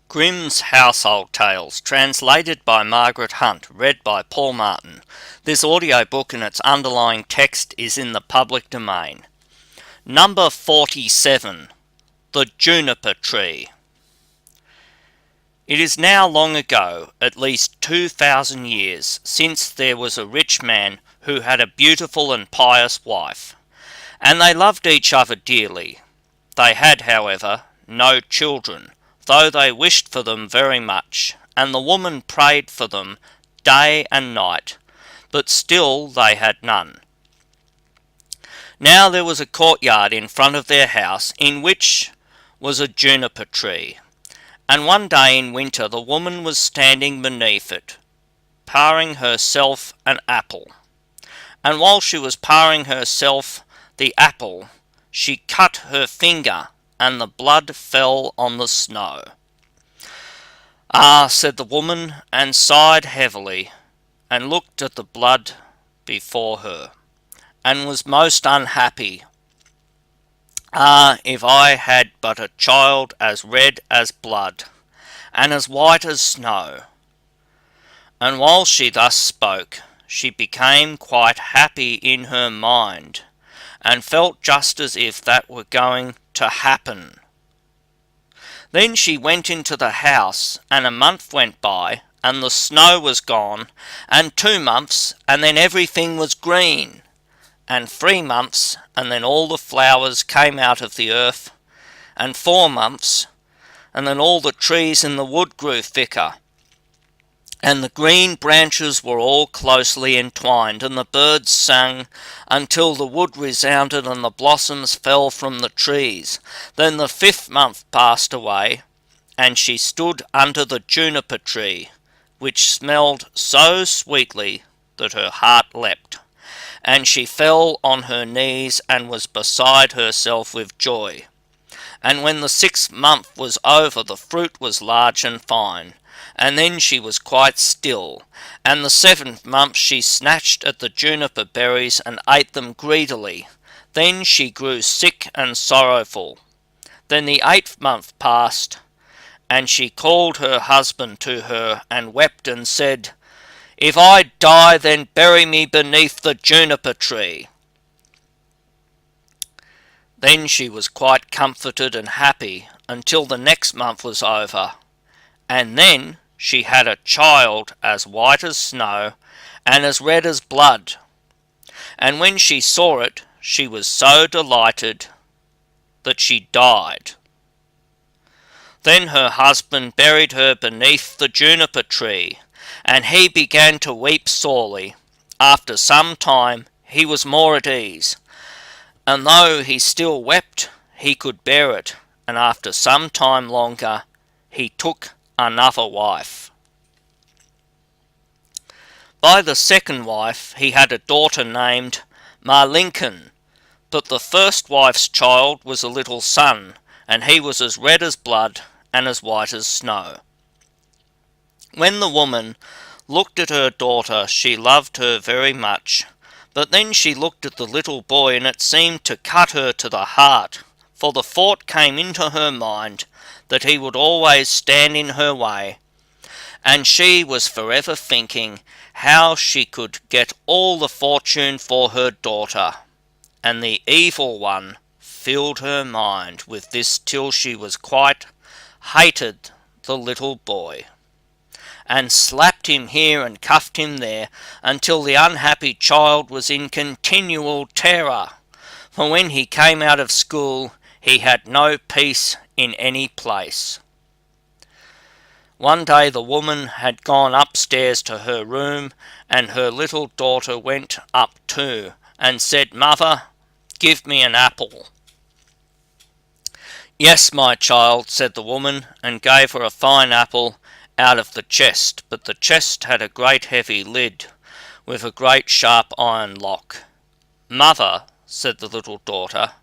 Grimm's Household Tales, translated by Margaret Hunt, read by Paul Martin. This audiobook and its underlying text is in the public domain. Number 47. The Juniper Tree. It is now long ago, at least 2,000 years, since there was a rich man who had a beautiful and pious wife, and they loved each other dearly. They had, however, no children, though they wished for them very much, and the woman prayed for them day and night, but still they had none. Now there was a courtyard in front of their house, in which was a juniper tree, and one day in winter the woman was standing beneath it, paring herself an apple, and while she was paring herself the apple, she cut her finger, and the blood fell on the snow. "Ah," said the woman, and sighed heavily, and looked at the blood before her, and was most unhappy. "Ah, if I had but a child as red as blood, and as white as snow." And while she thus spoke, she became quite happy in her mind, and felt just as if that were going to happen. Then she went into the house, and a month went by, and the snow was gone, and 2 months, and then everything was green, and 3 months, and then all the flowers came out of the earth, and 4 months, and then all the trees in the wood grew thicker, and the green branches were all closely entwined, and the birds sang until the wood resounded and the blossoms fell from the trees. Then the 5th month passed away, and she stood under the juniper tree, which smelled so sweetly that her heart leapt, and she fell on her knees and was beside herself with joy. And when the 6th month was over, the fruit was large and fine, and then she was quite still, and the 7th month she snatched at the juniper berries and ate them greedily. Then she grew sick and sorrowful. Then the 8th month passed, and she called her husband to her, and wept and said, "If I die, then bury me beneath the juniper tree." Then she was quite comforted and happy until the next month was over, and then she had a child as white as snow and as red as blood. And when she saw it, she was so delighted that she died. Then her husband buried her beneath the juniper tree, and he began to weep sorely. After some time he was more at ease, and though he still wept, he could bear it, and after some time longer he took another wife. By the second wife he had a daughter named Marlinken, but the first wife's child was a little son, and he was as red as blood and as white as snow. When the woman looked at her daughter, she loved her very much, but then she looked at the little boy, and it seemed to cut her to the heart, for the thought came into her mind that he would always stand in her way, and she was forever thinking how she could get all the fortune for her daughter, and the evil one filled her mind with this till she was quite hated the little boy, and slapped him here and cuffed him there, until the unhappy child was in continual terror, for when he came out of school he had no peace in any place. One day the woman had gone upstairs to her room, and her little daughter went up too, and said, "Mother, give me an apple." "Yes, my child," said the woman, and gave her a fine apple out of the chest, but the chest had a great heavy lid, with a great sharp iron lock. "Mother," said the little daughter,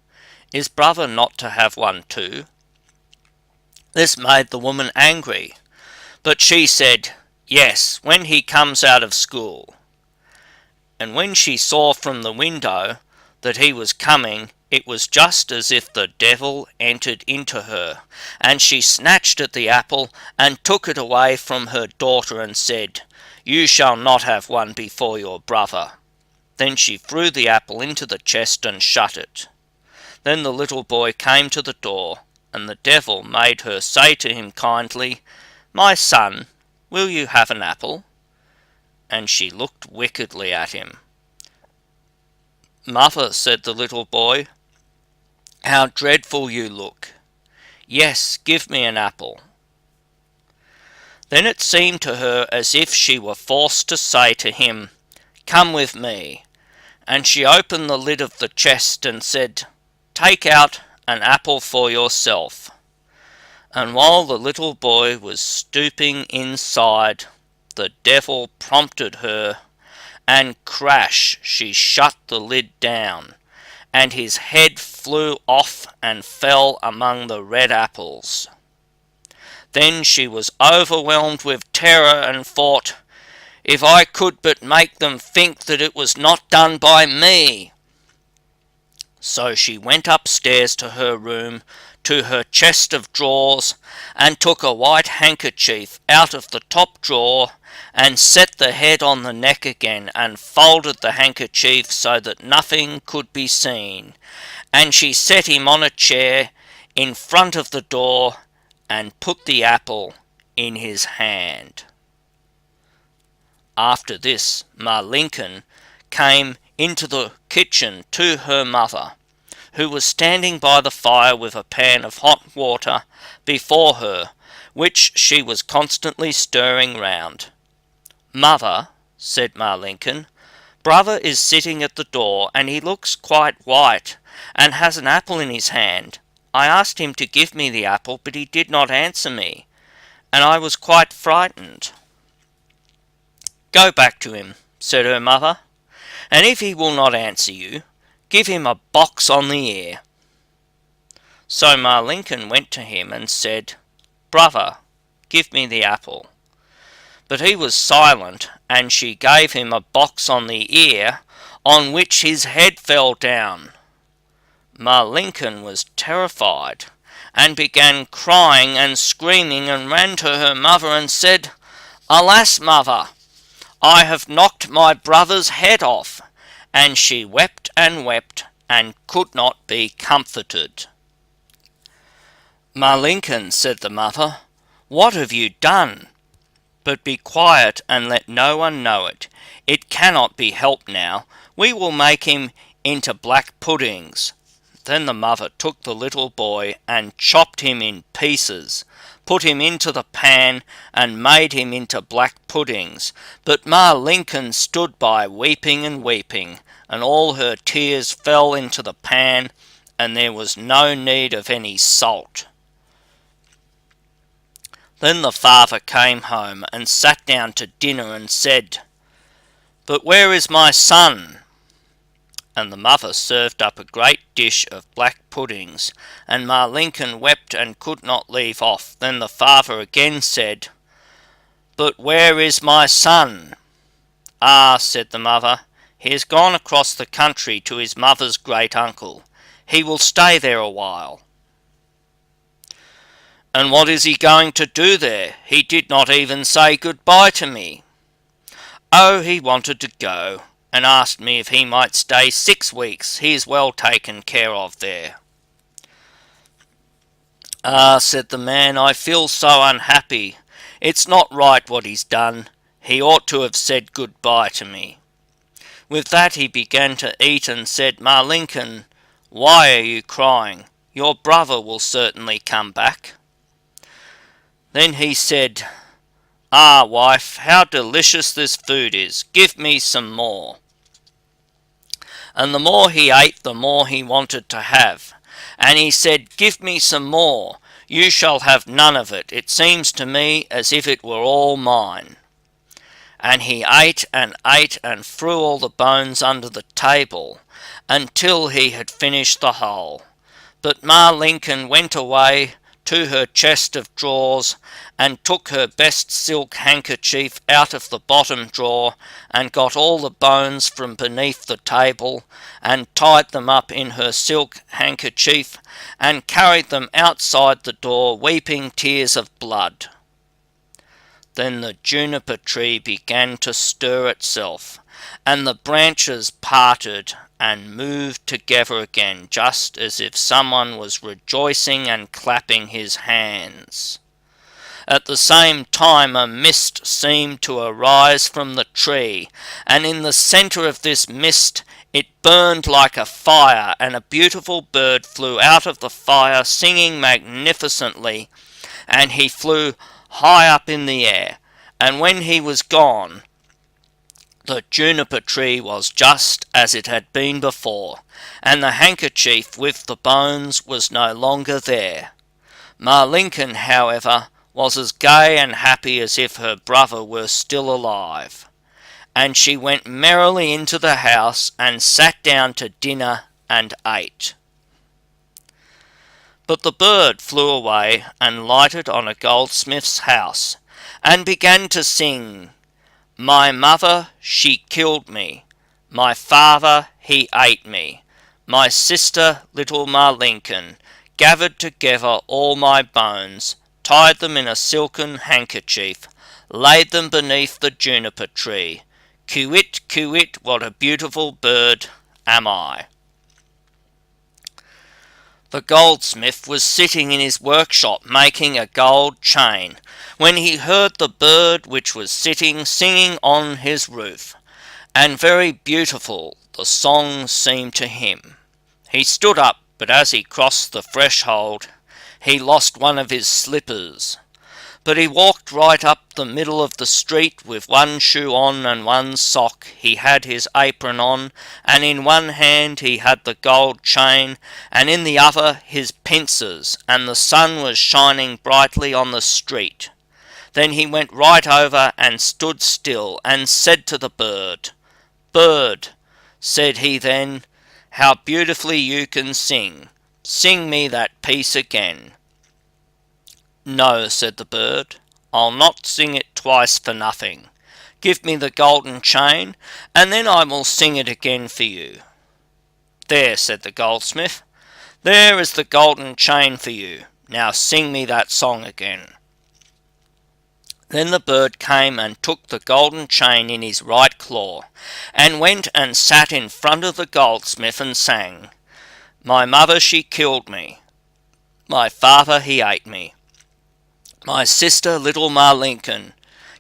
"is brother not to have one too?" This made the woman angry, but she said, "Yes, when he comes out of school." And when she saw from the window that he was coming, It was just as if the devil entered into her, and she snatched at the apple and took it away from her daughter and said, "You shall not have one before your brother." Then she threw the apple into the chest and shut it. Then the little boy came to the door, and the devil made her say to him kindly, "My son, will you have an apple?" And she looked wickedly at him. "Mother," said the little boy, "how dreadful you look. Yes, give me an apple." Then it seemed to her as if she were forced to say to him, "Come with me," and she opened the lid of the chest and said, "Take out an apple for yourself." And while the little boy was stooping inside, the devil prompted her, and crash, she shut the lid down, and his head flew off and fell among the red apples. Then she was overwhelmed with terror and thought, "If I could but make them think that it was not done by me." So she went upstairs to her room, to her chest of drawers, and took a white handkerchief out of the top drawer, and set the head on the neck again, and folded the handkerchief so that nothing could be seen, and she set him on a chair in front of the door, and put the apple in his hand. After this, Lincoln came into the kitchen to her mother, who was standing by the fire with a pan of hot water before her, which she was constantly stirring round. "Mother," said Lincoln, "brother is sitting at the door, and he looks quite white, and has an apple in his hand. I asked him to give me the apple, but he did not answer me, and I was quite frightened." "Go back to him," said her mother, "and if he will not answer you, give him a box on the ear." So Lincoln went to him and said, "Brother, give me the apple." But he was silent, and she gave him a box on the ear, on which his head fell down. Lincoln was terrified, and began crying and screaming, and ran to her mother and said, "Alas, mother, I have knocked my brother's head off." And she wept and could not be comforted. "Lincoln," said the mother, "what have you done? But be quiet and let no one know it. It cannot be helped now. We will make him into black puddings." Then the mother took the little boy and chopped him in pieces, put him into the pan, and made him into black puddings. But Lincoln stood by weeping and weeping, and all her tears fell into the pan, and there was no need of any salt. Then the father came home and sat down to dinner and said, "But where is my son?" And the mother served up a great dish of black puddings, and Lincoln wept and could not leave off. Then the father again said, "But where is my son?" "Ah," said the mother, "he has gone across the country to his mother's great uncle. He will stay there a while." "And what is he going to do there? He did not even say good-bye to me." "Oh, he wanted to go, and asked me if he might stay 6 weeks. He is well taken care of there." "Ah," said the man, "I feel so unhappy. It's not right what he's done. He ought to have said good-bye to me." With that he began to eat and said, "Lincoln, why are you crying? Your brother will certainly come back." Then he said, "Ah, wife, how delicious this food is. Give me some more." And the more he ate, the more he wanted to have. And he said, "Give me some more. You shall have none of it. It seems to me as if it were all mine." And he ate and threw all the bones under the table, until he had finished the whole. But Lincoln went away to her chest of drawers, and took her best silk handkerchief out of the bottom drawer, and got all the bones from beneath the table, and tied them up in her silk handkerchief, and carried them outside the door, weeping tears of blood. Then the juniper tree began to stir itself, and the branches parted and moved together again, just as if someone was rejoicing and clapping his hands. At the same time a mist seemed to arise from the tree, and in the centre of this mist it burned like a fire, and a beautiful bird flew out of the fire singing magnificently, and he flew high up in the air, and when he was gone, the juniper tree was just as it had been before, and the handkerchief with the bones was no longer there. Marlinken, however, was as gay and happy as if her brother were still alive, and she went merrily into the house and sat down to dinner and ate. But the bird flew away and lighted on a goldsmith's house, and began to sing, "My mother, she killed me. My father, he ate me. My sister, little Marlinken, gathered together all my bones, tied them in a silken handkerchief, laid them beneath the juniper tree. Coo-it, coo-it, what a beautiful bird am I." The goldsmith was sitting in his workshop making a gold chain, when he heard the bird which was sitting singing on his roof, and very beautiful the song seemed to him. He stood up, but as he crossed the threshold, he lost one of his slippers. But he walked right up the middle of the street with one shoe on and one sock. He had his apron on, and in one hand he had the gold chain, and in the other his pincers, and the sun was shining brightly on the street. Then he went right over and stood still, and said to the bird, "Bird," said he then, "how beautifully you can sing. Sing me that piece again." "No," said the bird, "I'll not sing it twice for nothing. Give me the golden chain, and then I will sing it again for you." "There," said the goldsmith, "there is the golden chain for you. Now sing me that song again." Then the bird came and took the golden chain in his right claw, and went and sat in front of the goldsmith and sang, "My mother, she killed me. My father, he ate me. My sister, little Marlinken,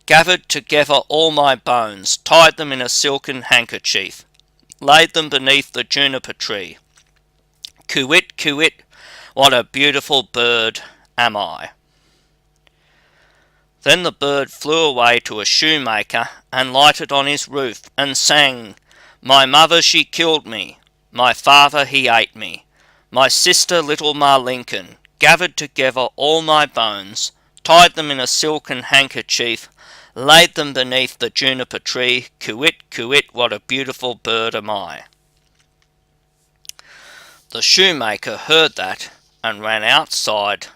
gathered together all my bones, tied them in a silken handkerchief, laid them beneath the juniper tree. Coo-it, coo-it, what a beautiful bird am I." Then the bird flew away to a shoemaker and lighted on his roof and sang, "My mother, she killed me. My father, he ate me. My sister, little Marlinken, gathered together all my bones, tied them in a silken handkerchief, laid them beneath the juniper tree. Coo-it, coo-it, what a beautiful bird am I." The shoemaker heard that and ran outside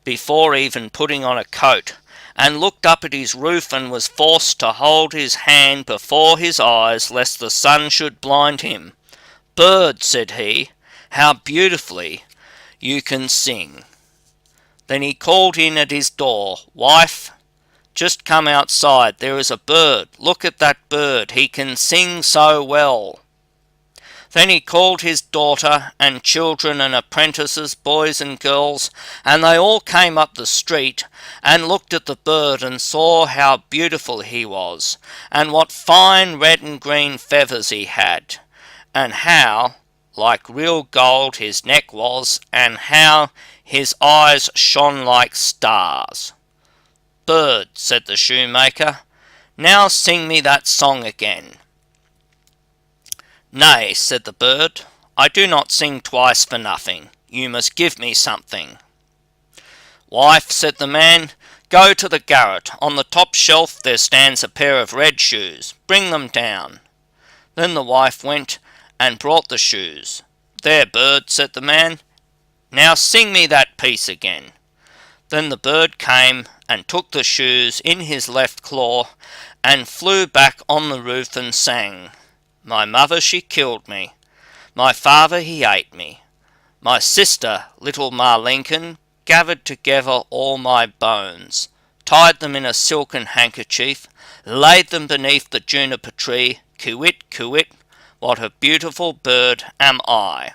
before even putting on a coat, and looked up at his roof and was forced to hold his hand before his eyes lest the sun should blind him. "Bird," said he, "how beautifully you can sing." Then he called in at his door, "Wife, just come outside, there is a bird. Look at that bird, he can sing so well." Then he called his daughter and children and apprentices, boys and girls, and they all came up the street and looked at the bird and saw how beautiful he was, and what fine red and green feathers he had, and how like real gold his neck was, and how his eyes shone like stars. "Bird," said the shoemaker, "now sing me that song again." "Nay," said the bird, "I do not sing twice for nothing. You must give me something." "Wife," said the man, "go to the garret. On the top shelf there stands a pair of red shoes. Bring them down." Then the wife went and brought the shoes. "There, bird," said the man, "now sing me that piece again." Then the bird came and took the shoes in his left claw and flew back on the roof and sang, "My mother she killed me, my father he ate me, my sister, little Ma Lincoln, gathered together all my bones, tied them in a silken handkerchief, laid them beneath the juniper tree, Coo-wit, coo-wit, what a beautiful bird am I."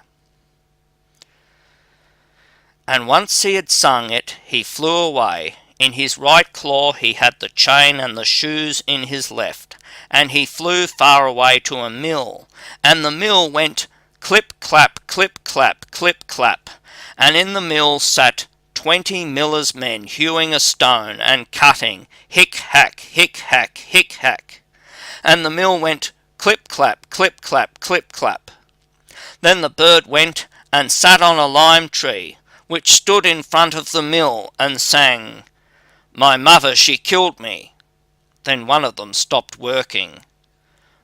And once he had sung it, he flew away. In his right claw he had the chain and the shoes in his left, and he flew far away to a mill, and the mill went clip-clap, clip-clap, clip-clap, and in the mill sat 20 millers' men hewing a stone and cutting, hick-hack, hick-hack, hick-hack, and the mill went clip-clap, clip-clap, clip-clap. Then the bird went and sat on a lime tree, which stood in front of the mill, and sang, "My mother she killed me." Then one of them stopped working.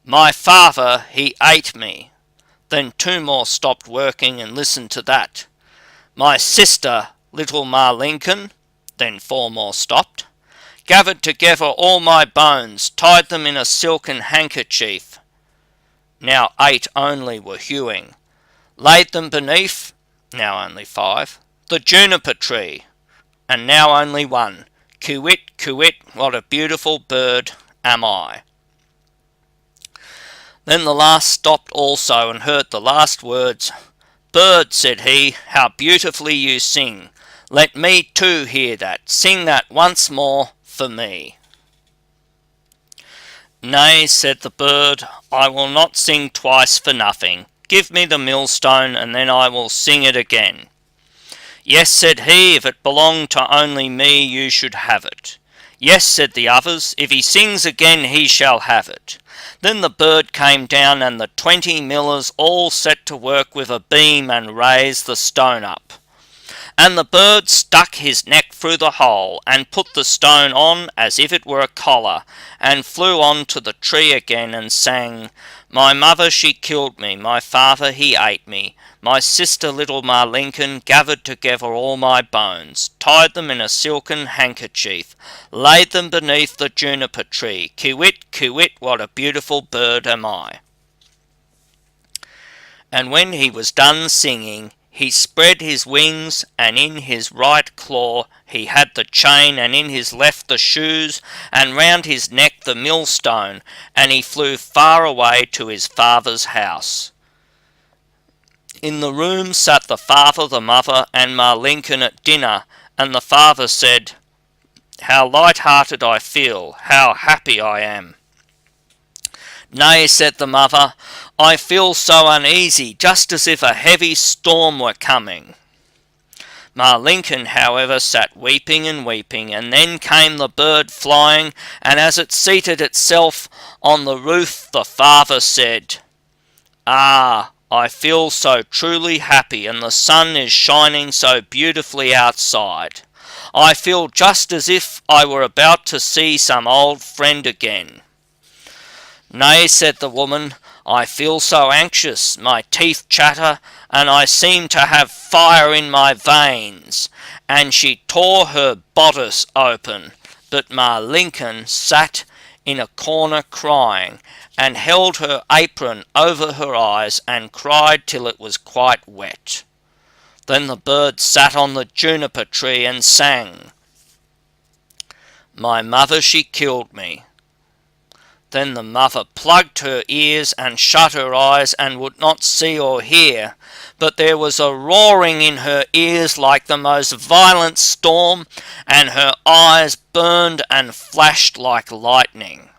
"My father he ate me." Then two more stopped working and listened to that. "My sister, little Ma Lincoln." Then four more stopped. "Gathered together all my bones, tied them in a silken handkerchief." Now 8 only were hewing. "Laid them beneath," now only 5, "the juniper tree." And now only 1. "Coo-wit, coo-wit, what a beautiful bird am I." Then the last stopped also and heard the last words. "Bird," said he, "how beautifully you sing. Let me too hear that. Sing that once more for me." "Nay," said the bird, "I will not sing twice for nothing. Give me the millstone, and then I will sing it again." "Yes," said he, "if it belonged to only me, you should have it." "Yes," said the others, "if he sings again, he shall have it." Then the bird came down, and the 20 millers all set to work with a beam and raised the stone up. And the bird stuck his neck through the hole, and put the stone on as if it were a collar, and flew on to the tree again, and sang, "My mother she killed me, my father he ate me, my sister little Ma Lincoln gathered together all my bones, tied them in a silken handkerchief, laid them beneath the juniper tree, Coo-wit, coo-wit, what a beautiful bird am I." And when he was done singing, he spread his wings, and in his right claw he had the chain, and in his left the shoes, and round his neck the millstone, and he flew far away to his father's house. In the room sat the father, the mother, and Ma Lincoln at dinner, and the father said, "How light-hearted I feel, how happy I am." "Nay," said the mother, "I feel so uneasy, just as if a heavy storm were coming." Ma Lincoln, however, sat weeping and weeping, and then came the bird flying, and as it seated itself on the roof, the father said, "Ah, I feel so truly happy, and the sun is shining so beautifully outside. I feel just as if I were about to see some old friend again." "Nay," said the woman, "I feel so anxious, my teeth chatter, and I seem to have fire in my veins." And she tore her bodice open, but Ma Lincoln sat in a corner crying, and held her apron over her eyes, and cried till it was quite wet. Then the bird sat on the juniper tree and sang, "My mother she killed me." Then the mother plugged her ears and shut her eyes, and would not see or hear, but there was a roaring in her ears like the most violent storm, and her eyes burned and flashed like lightning.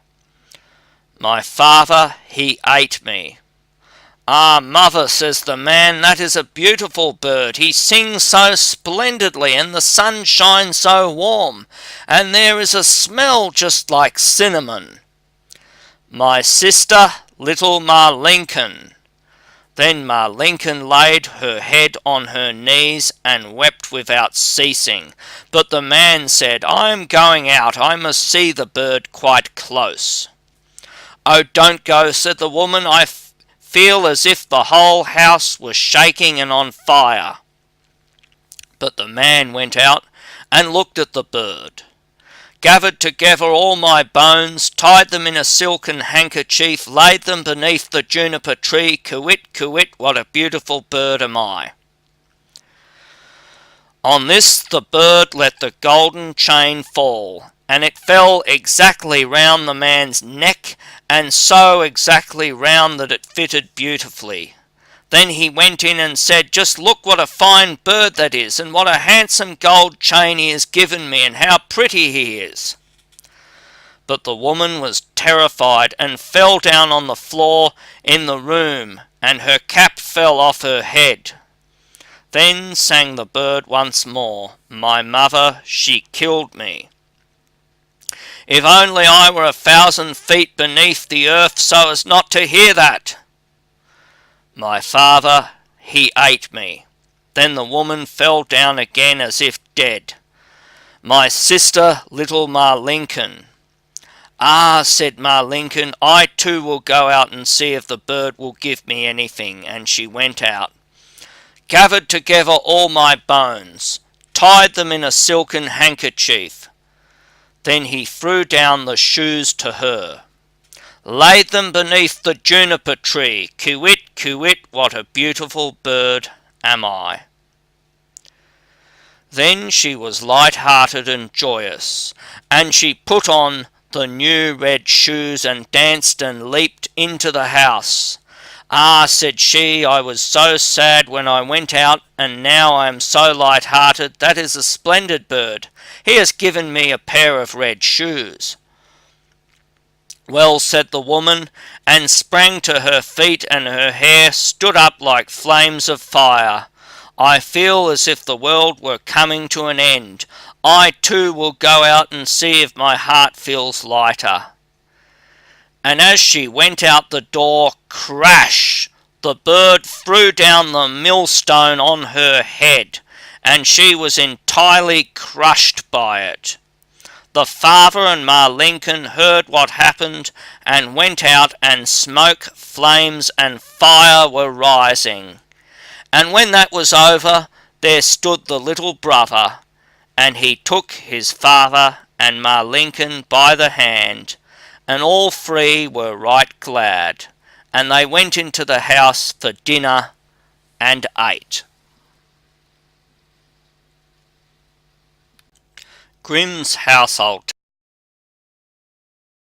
"My father he ate me." "Ah, mother," says the man, "that is a beautiful bird. He sings so splendidly, and the sun shines so warm, and there is a smell just like cinnamon." "My sister, little Ma Lincoln." Then Ma Lincoln laid her head on her knees and wept without ceasing. But the man said, "I am going out. I must see the bird quite close." "Oh, don't go," said the woman. "I feel as if the whole house was shaking and on fire." But the man went out, and looked at the bird. Gathered together all my bones, tied them in a silken handkerchief, laid them beneath the juniper tree, Kywitt, kywitt, what a beautiful bird am I. On this the bird let the golden chain fall, and it fell exactly round the man's neck, and so exactly round that it fitted beautifully. Then he went in and said, "Just look what a fine bird that is, and what a handsome gold chain he has given me, and how pretty he is." But the woman was terrified, and fell down on the floor in the room, and her cap fell off her head. Then sang the bird once more, "My mother, she killed me. If only I were 1,000 feet beneath the earth so as not to hear that. My father, he ate me." Then the woman fell down again as if dead. "My sister, little Marlinken." "Ah," said Marlinken, "I too will go out and see if the bird will give me anything." And she went out, gathered together all my bones, tied them in a silken handkerchief. Then he threw down the shoes to her, laid them beneath the juniper tree, Kywitt, kywitt, what a beautiful bird am I. Then she was light-hearted and joyous, and she put on the new red shoes and danced and leaped into the house. "Ah," said she, "I was so sad when I went out, and now I am so light-hearted. That is a splendid bird. He has given me a pair of red shoes." "Well," said the woman, and sprang to her feet, and her hair stood up like flames of fire. "I feel as if the world were coming to an end. I too will go out and see if my heart feels lighter." And as she went out the door, crash! The bird threw down the millstone on her head, and she was entirely crushed by it. The father and Marlinken heard what happened, and went out, and smoke, flames, and fire were rising. And when that was over, there stood the little brother, and he took his father and Marlinken by the hand, and all three were right glad, and they went into the house for dinner and ate. Grimm's Household